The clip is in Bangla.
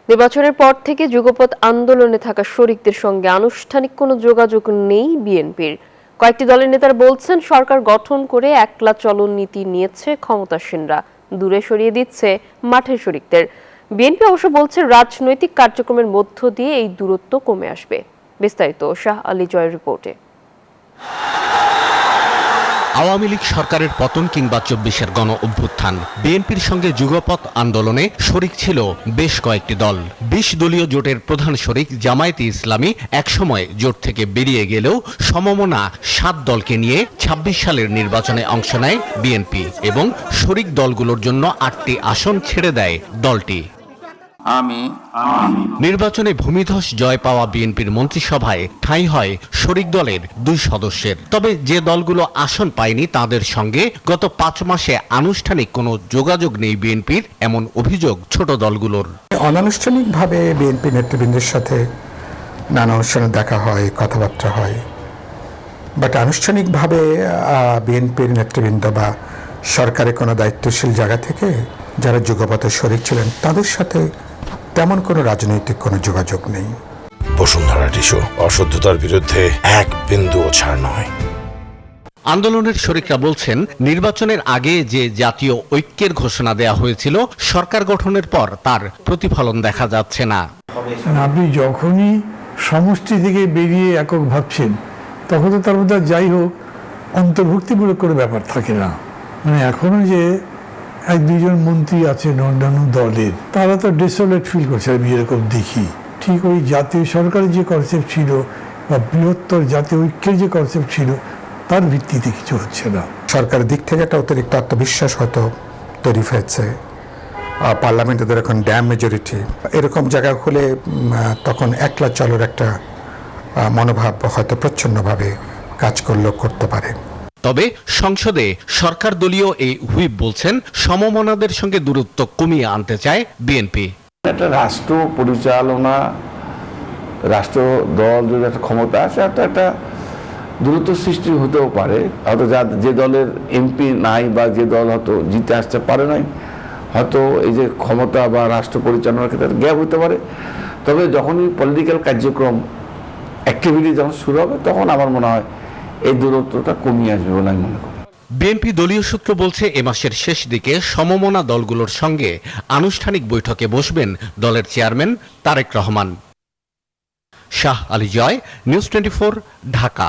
নির্বাচনের পর থেকে যুগপৎ আন্দোলনে থাকা শরিকদের সঙ্গে আনুষ্ঠানিক কোনো যোগাযোগ নেই বিএনপির। কয়েকটি দলের নেতারা বলছেন, সরকার গঠন করে একলা চলন নীতি নিয়েছে ক্ষমতাসীনরা, দূরে সরিয়ে দিচ্ছে মাঠের শরিকদের। বিএনপি অবশ্য বলছে, রাজনৈতিক কার্যক্রমের মধ্য দিয়ে এই দূরত্ব কমে আসবে। বিস্তারিত শাহ আলী জয়ের রিপোর্টে। আওয়ামী লীগ সরকারের পতন কিংবা ২৪-এর গণ অভ্যুত্থান, বিএনপির সঙ্গে যুগপৎ আন্দোলনে শরিক ছিল বেশ কয়েকটি দল। ২০ দলীয় জোটের প্রধান শরিক জামায়াতে ইসলামী একসময় জোট থেকে বেরিয়ে গেলেও সমমনা ৭ দলকে নিয়ে ২৬ সালের নির্বাচনে অংশ নেয় বিএনপি এবং শরিক দলগুলোর জন্য ৮টি আসন ছেড়ে দেয় দলটি। নির্বাচনে ভূমিধস জয় পাওয়া বিএনপির মন্ত্রিসভায় ঠাঁই হয় শরিক দলের ২ সদস্যের। তবে যে দলগুলো আসন পায়নি তাদের সঙ্গে গত ৫ মাসে আনুষ্ঠানিক কোনো যোগাযোগ নেই বিএনপির, এমন অভিযোগ ছোট দলগুলোর। অনানুষ্ঠানিকভাবে বিএনপি নেতৃবৃন্দের সাথে নানা অনুষ্ঠানে দেখা হয়, কথাবার্তা হয়, বাট আনুষ্ঠানিকভাবে বিএনপির নেতৃবৃন্দ বা সরকারের কোনো দায়িত্বশীল জায়গা থেকে যারা যুগপথে শরিক ছিলেন তাদের সাথে তেমন কোনো রাজনৈতিক কোনো যোগাযোগ নেই। বসুন্ধরা টিস্যু, অশুদ্ধতার বিরুদ্ধে এক বিন্দুও ছাড় নয়। আন্দোলনের শরিকরা বলছেন, নির্বাচনের আগে যে জাতীয় ঐক্যের ঘোষণা দেয়া হয়েছিল, সরকার গঠনের পর তার প্রতিফলন দেখা যাচ্ছে না। আপনি যখনই সমষ্টি থেকে বেরিয়ে একক ভাবছেন, তখন তো তার মধ্যে যাই হোক অন্তর্ভুক্তিমূলক কোনো ব্যাপার থাকে না। মানে এখনো যে ১-২ জন মন্ত্রী আছেন অন্যান্য দলের, তারা তো ডেসোলেট ফিল করছে, আমি এরকম দেখি। ঠিক ওই জাতীয় সরকারের যে কনসেপ্ট ছিল বা বৃহত্তর জাতীয় ঐক্যের যে কনসেপ্ট ছিল, তার ভিত্তিতে কিছু হচ্ছে না। সরকারের দিক থেকে একটা অতিরিক্ত আত্মবিশ্বাস হয়তো তৈরি হয়েছে, পার্লামেন্টে এখন ড্যাম মেজরিটি, এরকম জায়গা হলে তখন একলা চলার একটা মনোভাব হয়তো প্রচ্ছন্নভাবে কাজ করতে পারে। তবে সংসদে সরকার দলীয় এই হুইপ বলছেন, সমমনাদের সঙ্গে দূরত্ব কমিয়ে আনতে চায় বিএনপি। একটা রাষ্ট্র পরিচালনা, রাষ্ট্র দল যদি একটা ক্ষমতা আছে, একটা দূরত্ব সৃষ্টি হতেও পারে। হয়তো যে দলের এমপি নাই বা যে দল হয়তো জিতে আসতে পারে নাই, হয়তো এই যে ক্ষমতা বা রাষ্ট্র পরিচালনার ক্ষেত্রে গ্যাপ হতে পারে। তবে যখনই পলিটিক্যাল কার্যক্রম অ্যাক্টিভিটি যখন শুরু হবে, তখন আমার মনে হয় এই দূরত্বটা কমিয়ে আসবে বলে আমি মনে করি। বিএনপি দলীয় সূত্র বলছে, এ মাসের শেষ দিকে সমমনা দলগুলোর সঙ্গে আনুষ্ঠানিক বৈঠকে বসবেন দলের চেয়ারম্যান তারেক রহমান। শাহ আলী জয়, নিউজ 24, ঢাকা।